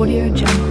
Audio Jungle.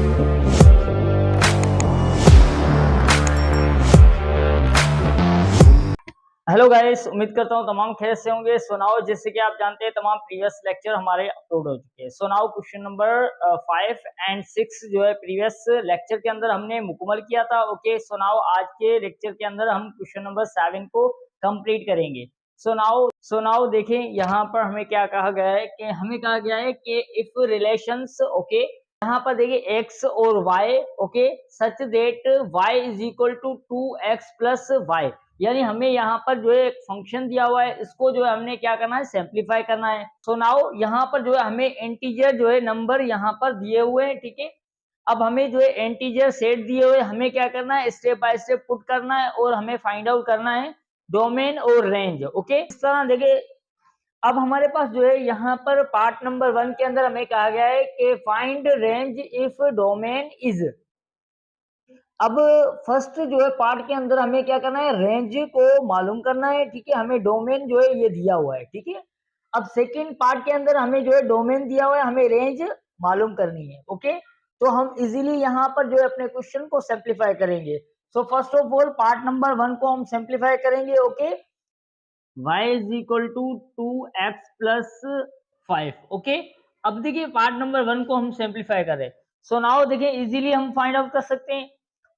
Hello guys, उम्मीद करता हूँ तमाम खैरियत से होंगे। सो नाउ जैसे कि आप जानते हैं तमाम प्रीवियस लेक्चर हमारे अपलोड हो चुके हैं। So now question number 5 and 6 जो है प्रीवियस लेक्चर के अंदर हमने मुकम्मल किया था। ओके, सो नाउ आज के लेक्चर के अंदर हम क्वेश्चन नंबर 7 को कंप्लीट करेंगे। सो नाउ देखें, यहाँ पर हमें क्या कहा गया है कि हमें कहा गया है कि इफ रिलेशंस, ओके, यहाँ पर देखिए x और y, okay, such that y is equal to 2x plus y, यानी हमें यहाँ पर जो है एक फंक्शन दिया हुआ है, इसको जो है हमने क्या करना है, सिंप्लीफाई करना है। सो नाउ यहाँ पर जो है हमें इंटीजर जो है नंबर यहाँ पर दिए हुए हैं, ठीक है। अब हमें जो है इंटीजर सेट दिए हुए, हमें क्या करना है, स्टेप बाय स्टेप पुट करना है और हमें फाइंड आउट करना है डोमेन और रेंज। ओके, इस तरह देखिए, अब हमारे पास जो है यहाँ पर पार्ट नंबर 1 के अंदर हमें कहा गया है कि find range if domain is. अब फर्स्ट जो है पार्ट के अंदर हमें क्या करना है, रेंज को मालूम करना है, ठीक है। हमें डोमेन जो है ये दिया हुआ है, ठीक है। अब सेकेंड पार्ट के अंदर हमें जो है डोमेन दिया हुआ है, हमें रेंज मालूम करनी है। ओके, तो हम इजीली यहाँ पर जो है अपने क्वेश्चन को सिंप्लीफाई करेंगे। So first of all part number 1 को हम सिंप्लीफाई करेंगे। Okay, y is equal to 2x plus 5। Okay, अब देखिए पार्ट नंबर 1 को हम सिंप्लीफाई करें। सो नाउ देखिए इजीली हम फाइंड आउट कर सकते हैं।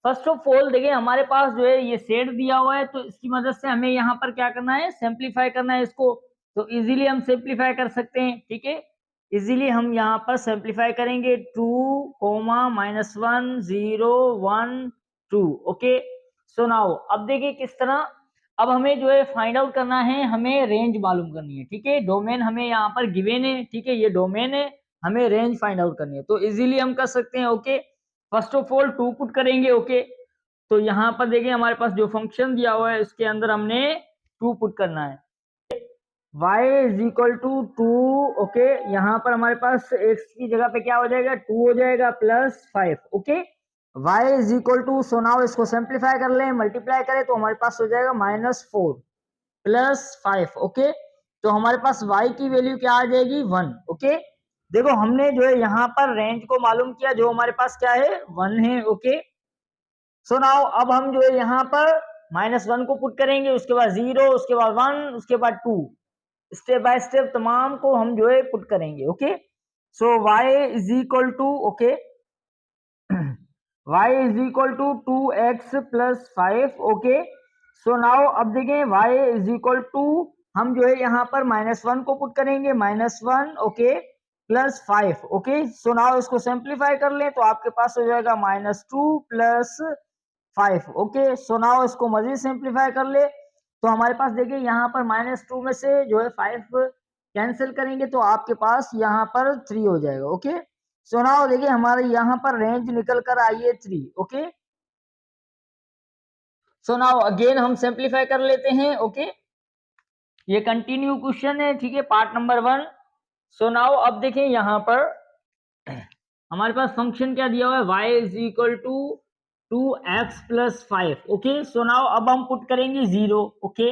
फर्स्ट ऑफ ऑल देखिए हमारे पास जो है ये सेट दिया हुआ है, तो इसकी मदद से हमें यहाँ पर क्या करना है, सिंप्लीफाई करना है इसको। तो इजीली हम सिंप्लीफाई कर सकते हैं, ठीक है। इजीली हम यहाँ पर सिंप्लीफाई करेंगे 2, -1, 0, 1, 2। ओके, सो नाउ अब देखिए किस तरह, अब हमें जो है फाइंड आउट करना है, हमें रेंज मालूम करनी है, ठीक है। डोमेन हमें यहाँ पर गिवन है, ठीक है, ये डोमेन है, हमें रेंज फाइंड आउट करनी है। तो इजीली हम कर सकते हैं। Okay, first of all 2 put करेंगे। ओके, तो यहाँ पर देखिए हमारे पास जो फंक्शन दिया हुआ है उसके अंदर हमने 2 पुट करना है। y is equal to 2। Okay, यहाँ पर हमारे पास x की जगह पे क्या हो जाएगा, 2 हो जाएगा plus 5। Okay, y is equal to, so now इसको सिंप्लीफाई कर लें, मल्टीप्लाई करें तो हमारे पास हो जाएगा -4 प्लस 5। ओके, तो हमारे पास y की वैल्यू क्या आ जाएगी, 1। ओके, देखो हमने जो है यहाँ पर रेंज को मालूम किया, जो हमारे पास क्या है, 1 है। ओके, सो नाउ अब हम जो है यहाँ पर -1 को पुट करेंगे, उसके बाद 0, उसके बाद 1, उसके बाद 2, स्टेप बाय स्टेप तमाम को हम जो है पुट करेंगे। Okay, so y is equal to, okay, y is equal to 2x plus 5। Okay, so now अब देखें y इज इक्वल टू, हम जो है यहाँ पर -1 को पुट करेंगे, -1, okay, plus 5। Okay, so now इसको सिंप्लीफाई कर लें तो आपके पास हो जाएगा -2 प्लस 5। ओके, सो नाउ इसको मजीद सिंप्लीफाई कर ले तो हमारे पास देखिए यहाँ पर -2 में से जो है 5 कैंसिल करेंगे तो आपके पास यहाँ पर 3 हो जाएगा। ओके, सो नाउ देखिए हमारे यहाँ पर रेंज निकल कर आई है 3। ओके, सो नाउ अगेन हम सिंप्लीफाई कर लेते हैं। ओके, ये कंटिन्यू क्वेश्चन है, ठीक है, पार्ट नंबर 1। सो नाउ अब देखें यहाँ पर हमारे पास फंक्शन क्या दिया हुआ है, y is equal to 2x plus 5। Okay, so now अब हम पुट करेंगे 0। Okay,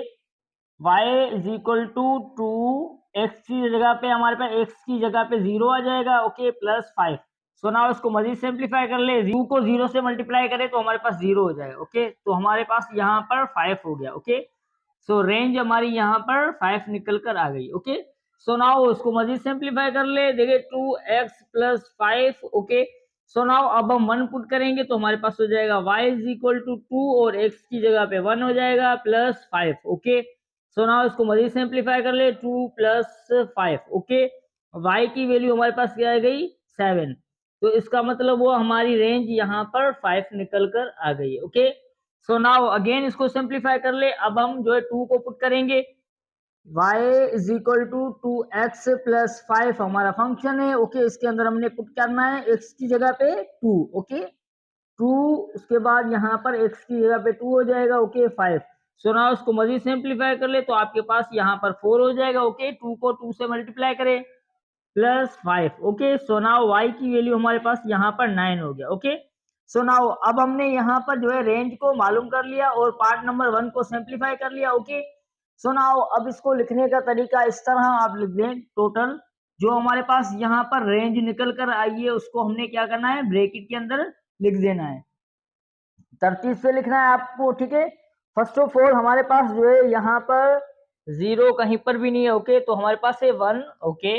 y is equal to 2x की जगह पे हमारे पास x की जगह पे 0 आ जाएगा। Okay, plus 5। सो नाउ इसको मजीद सिंप्लीफाई कर ले, 0 को 0 से मल्टीप्लाई करें तो हमारे पास 0 हो जाएगा। ओके, तो हमारे पास यहाँ पर 5 हो गया। ओके, सो रेंज हमारी यहाँ पर 5 निकल कर आ गई। ओके, सो नाउ उसको मजीद सिंप्लीफाई कर ले, देखिए 2x plus 5। Okay, so now अब हम 1 पुट करेंगे तो हमारे पास हो जाएगा y इज इक्वल टू 2 और x की जगह पे 1 हो जाएगा प्लस 5। ओके, सो नाउ इसको मजीद सिंप्लीफाई कर ले, 2 प्लस 5। ओके, y की वैल्यू हमारे पास क्या आ गई, 7। तो इसका मतलब वो हमारी रेंज यहाँ पर 5 निकल कर आ गई। ओके, सो नाउ अगेन इसको सिंप्लीफाई कर ले, अब हम जो है 2 को पुट करेंगे, y is equal to 2x plus 5 हमारा फंक्शन है। ओके, इसके अंदर हमने पुट करना है x की जगह पे 2। ओके, 2, उसके बाद यहाँ पर x की जगह पे 2 हो जाएगा। ओके, 5। सो नाउ इसको मजीद सिंप्लीफाई कर ले तो आपके पास यहाँ पर 4 हो जाएगा। ओके, 2 को 2 से मल्टीप्लाई करें plus 5। Okay, so now y की वैल्यू हमारे पास यहाँ पर 9 हो गया। ओके, सो नाउ अब हमने यहाँ पर जो है रेंज को मालूम कर लिया और पार्ट नंबर 1 को सिंप्लीफाई कर लिया। ओके, सो नाउ अब इसको लिखने का तरीका इस तरह आप लिख दें, टोटल जो हमारे पास यहाँ पर रेंज निकल कर आई है उसको हमने क्या करना है, ब्रैकेट के अंदर लिख देना है, तरतीब से लिखना है आपको, ठीक है। फर्स्ट ऑफ ऑल हमारे पास जो है यहाँ पर 0 कहीं पर भी नहीं है, ओके, तो हमारे पास है 1, ओके,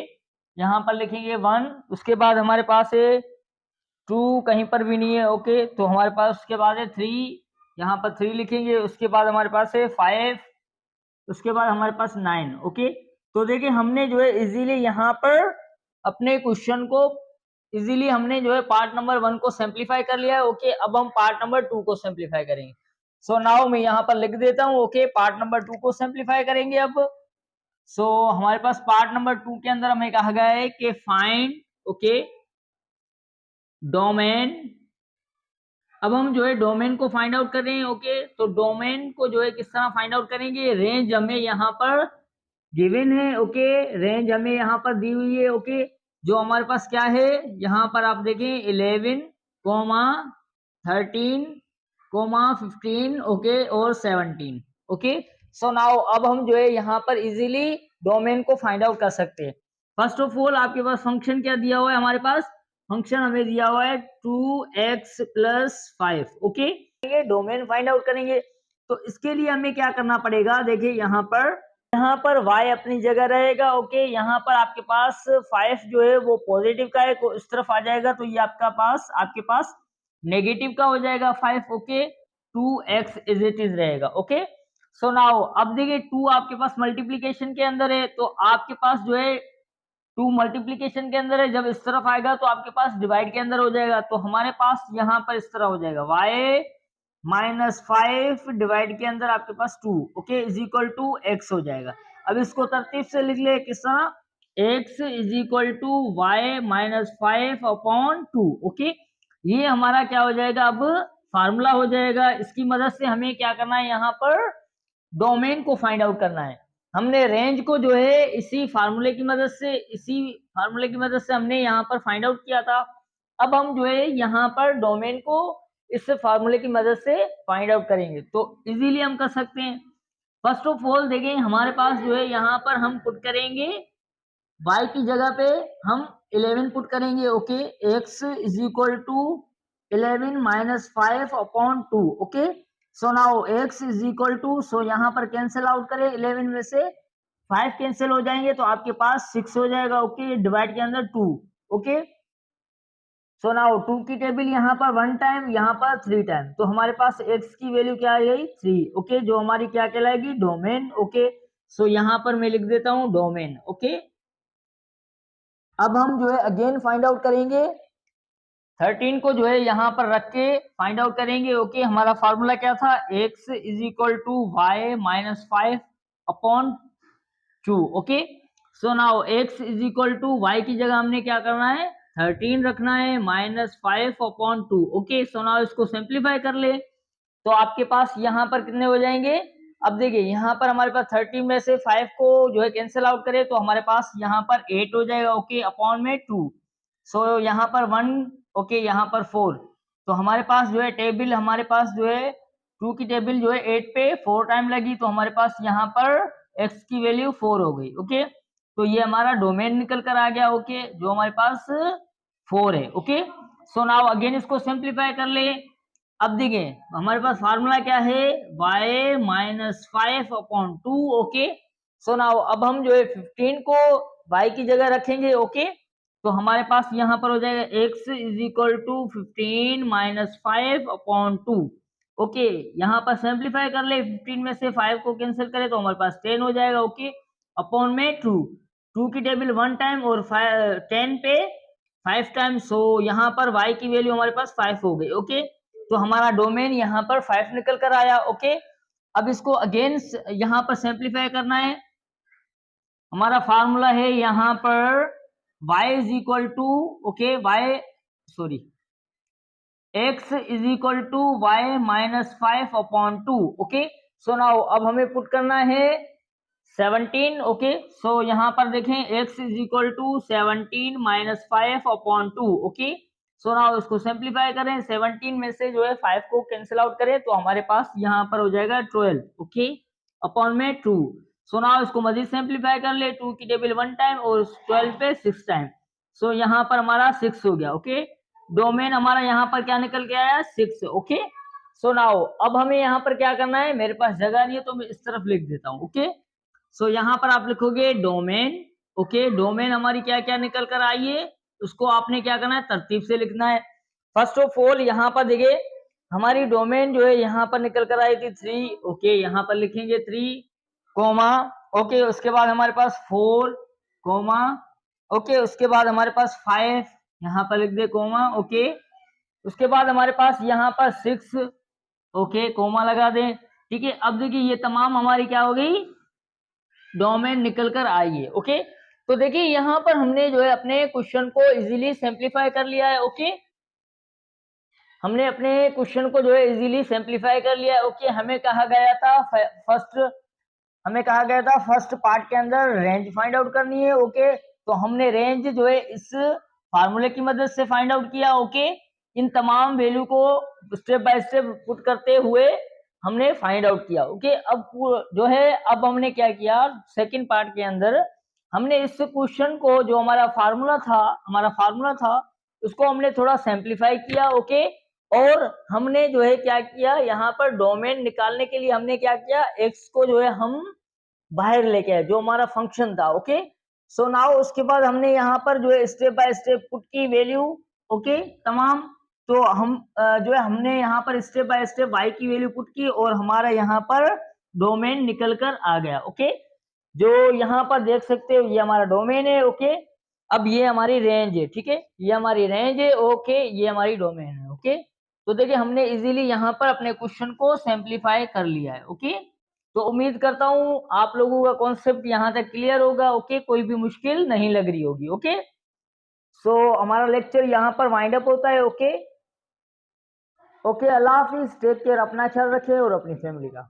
यहाँ पर लिखेंगे 1, उसके बाद हमारे पास है 2, कहीं पर भी नहीं है, ओके, तो हमारे पास उसके बाद है 3, यहाँ पर 3 लिखेंगे, उसके बाद हमारे पास है 5, उसके बाद हमारे पास 9, ओके। तो देखिए हमने जो है इजीली यहाँ पर अपने क्वेश्चन को इजीली हमने जो है पार्ट नंबर 1 को सिंप्लीफाई कर लिया है, ओके। अब हम पार्ट नंबर 2 को सिंप्लीफाई करेंगे। सो नाउ मैं यहाँ पर लिख देता हूँ, ओके, पार्ट नंबर 2 को सिंप्लीफाई करेंगे अब। सो हमारे पास पार्ट नंबर 2 के अंदर हमें कहा गया है कि फाइंड, ओके, डोमेन। अब हम जो है डोमेन को फाइंड आउट कर रहे हैं, ओके, तो डोमेन को जो है किस तरह फाइंड आउट करेंगे, रेंज हमें यहाँ पर गिवन है, ओके, रेंज हमें यहाँ पर दी हुई है, ओके, जो हमारे पास क्या है यहाँ पर आप देखें 11, 13, 15, ओके, और 17, ओके। सो नाउ अब हम जो है यहाँ पर इजीली डोमेन को फाइंड आउट कर सकते हैं। फर्स्ट ऑफ ऑल आपके पास फंक्शन क्या दिया हुआ है, हमारे पास फंक्शन हमें दिया हुआ है 2x + 5, okay. Domain find out करेंगे तो इसके लिए हमें क्या करना पड़ेगा, देखिए यहाँ पर y अपनी जगह रहेगा, ओके, यहाँ पर आपके पास 5 जो है वो पॉजिटिव का है, इस तरफ आ जाएगा, तो ये आपके पास नेगेटिव का हो जाएगा 5, okay, 2x is it is रहेगा, ओके। सो नाउ अब देखिए 2 आपके पास मल्टीप्लीकेशन के अंदर है, तो आपके पास जो है 2 मल्टीप्लीकेशन के अंदर है, जब इस तरफ आएगा तो आपके पास डिवाइड के अंदर हो जाएगा, तो हमारे पास यहाँ पर इस तरह हो जाएगा y -5 डिवाइड के अंदर आपके पास 2, okay, is equal to x हो जाएगा। अब इसको तरतीब से लिख ले किस तरह, x is equal to y -5 upon 2, okay. ये हमारा क्या हो जाएगा, अब फार्मूला हो जाएगा। इसकी मदद से हमें क्या करना है, यहाँ पर डोमेन को फाइंड आउट करना है। हमने रेंज को जो है इसी फार्मूले की मदद से हमने यहाँ पर फाइंड आउट किया था। अब हम जो है यहाँ पर डोमेन को इस फार्मूले की मदद से फाइंड आउट करेंगे, तो इजीली हम कर सकते हैं। फर्स्ट ऑफ ऑल देखें हमारे पास जो है यहाँ पर हम पुट करेंगे y की जगह पे हम 11 पुट करेंगे, okay, x is equal to 11 -5 upon 2, okay. So now x is equal to, so यहाँ पर कैंसिल आउट करें, 11 में से 5 कैंसिल हो जाएंगे तो आपके पास 6 हो जाएगा, ओके, डिवाइड के अंदर 2, ओके। सो नाउ 2 की टेबल यहाँ पर 1 टाइम, यहाँ पर 3 टाइम, तो हमारे पास x की वैल्यू क्या आ गई 3, ओके, जो हमारी क्या कहलाएगी, डोमेन, ओके। सो यहाँ पर मैं लिख देता हूँ डोमेन, ओके। अब हम जो है अगेन फाइंड आउट करेंगे, 13 को जो है यहाँ पर रख के फाइंड आउट करेंगे, ओके। हमारा फार्मूला क्या था, x is equal to y -5 upon 2, okay. So now x is equal to y की जगह हमने क्या करना है, 13 रखना है -5 अपॉन 2, ओके। सो नाउ इसको सिंप्लीफाई कर ले तो आपके पास यहाँ पर कितने हो जाएंगे। अब देखिए यहाँ पर हमारे पास 13 में से 5 को जो है कैंसिल आउट करें तो हमारे पास यहाँ पर 8 हो जाएगा, ओके, अपॉन में 2। सो यहाँ पर 1, ओके, यहाँ पर 4, तो हमारे पास जो है टेबल, हमारे पास जो है 2 की टेबल जो है 8 पे 4 टाइम लगी, तो हमारे पास यहाँ पर x की वैल्यू 4 हो गई, ओके। तो ये हमारा डोमेन निकल कर आ गया, ओके, जो हमारे पास 4 है, ओके। सो नाउ अगेन इसको सिंप्लीफाई कर ले। अब देखिए हमारे पास फार्मूला क्या है, y -5 upon 2, okay. So now अब हम जो है 15 को y की जगह रखेंगे, ओके, तो हमारे पास यहाँ पर हो जाएगा x is equal to 15 -5 upon 2, okay. यहाँ पर सिंप्लीफाई कर ले, 15 में से 5 को कैंसिल करें तो हमारे पास 10 हो जाएगा, ओके, अपॉन में 2 की टेबल 1 टाइम और 10 पे 5 टाइम, सो यहाँ पर y की वैल्यू हमारे पास 5 हो गई, ओके। तो हमारा डोमेन यहाँ पर 5 निकल कर आया, ओके। अब इसको अगेन यहाँ पर सिंप्लीफाई करना है। हमारा फार्मूला है यहाँ पर y is equal to, okay, x is equal to y -5 upon 2, okay. So now अब हमें पुट करना है 17, ओके। सो यहाँ पर देखें x is equal to 17 -5 upon 2, okay. So now इसको सिंप्लीफाई करें, 17 में से जो है 5 को कैंसिल आउट करें तो हमारे पास यहाँ पर हो जाएगा 12, ओके, अपॉन में 2। सो नाउ इसको मजीद सिंप्लीफाई कर ले, 2 की टेबल 1 टाइम और 12 पे 6 टाइम। सो यहाँ पर हमारा 6 हो गया। ओके, डोमेन हमारा यहाँ पर क्या निकल के आया, 6। ओके, सो नाउ अब हमें यहाँ पर क्या करना है, मेरे पास जगह नहीं है तो मैं इस तरफ लिख देता हूँ। ओके, सो यहाँ पर आप लिखोगे डोमेन। ओके, डोमेन हमारी क्या क्या निकल कर आई है, उसको आपने क्या करना है, तरतीब से लिखना है। फर्स्ट ऑफ ऑल यहाँ पर देखिए हमारी डोमेन जो है यहाँ पर निकल कर आई थी 3। ओके, यहाँ पर लिखेंगे 3 कोमा। ओके, उसके बाद हमारे पास 4 कोमा। ओके, उसके बाद हमारे पास 5 यहाँ पर लिख दे कोमा। ओके, उसके बाद हमारे पास यहाँ पर 6। ओके, कोमा लगा दें। ठीक है, अब देखिए ये तमाम हमारी क्या हो गई, डोमेन निकल कर आई है। ओके, तो देखिए यहाँ पर हमने जो है अपने क्वेश्चन को इजीली सिंप्लीफाई कर लिया है। ओके, हमने अपने क्वेश्चन को जो है इजीली सिंप्लीफाई कर लिया है। ओके, हमें कहा गया था फर्स्ट पार्ट के अंदर रेंज फाइंड आउट करनी है। ओके, तो हमने रेंज जो है इस फार्मूले की मदद से फाइंड आउट किया। ओके, इन तमाम वैल्यू को स्टेप बाय स्टेप पुट करते हुए हमने फाइंड आउट किया। ओके, अब जो है अब हमने क्या किया, सेकंड पार्ट के अंदर हमने इस क्वेश्चन को जो हमारा फार्मूला था उसको हमने थोड़ा सिंप्लीफाई किया। ओके, और हमने जो है क्या किया, यहाँ पर डोमेन निकालने के लिए हमने क्या किया, एक्स को जो है हम बाहर लेके आए, जो हमारा फंक्शन था। ओके, सो नाउ उसके बाद हमने यहाँ पर जो है स्टेप बाय स्टेप पुट की वैल्यू। ओके, तमाम तो हम जो है हमने यहाँ पर स्टेप बाय स्टेप y की वैल्यू पुट की और हमारा यहाँ पर डोमेन निकल कर आ गया। ओके, जो यहाँ पर देख सकते हो ये हमारा डोमेन है। ओके, अब ये हमारी रेंज है। ठीक है, ये हमारी रेंज है। ओके, ये हमारी डोमेन है। ओके, तो देखिए हमने इजीली यहाँ पर अपने क्वेश्चन को सिंप्लीफाई कर लिया है। ओके, तो उम्मीद करता हूँ आप लोगों का कॉन्सेप्ट यहाँ तक क्लियर होगा। ओके, कोई भी मुश्किल नहीं लग रही होगी। ओके, सो हमारा लेक्चर यहाँ पर वाइंड अप होता है। ओके, ओके, अल्लाह हाफिज, टेक केयर, अपना ख्याल रखें और अपनी फैमिली का।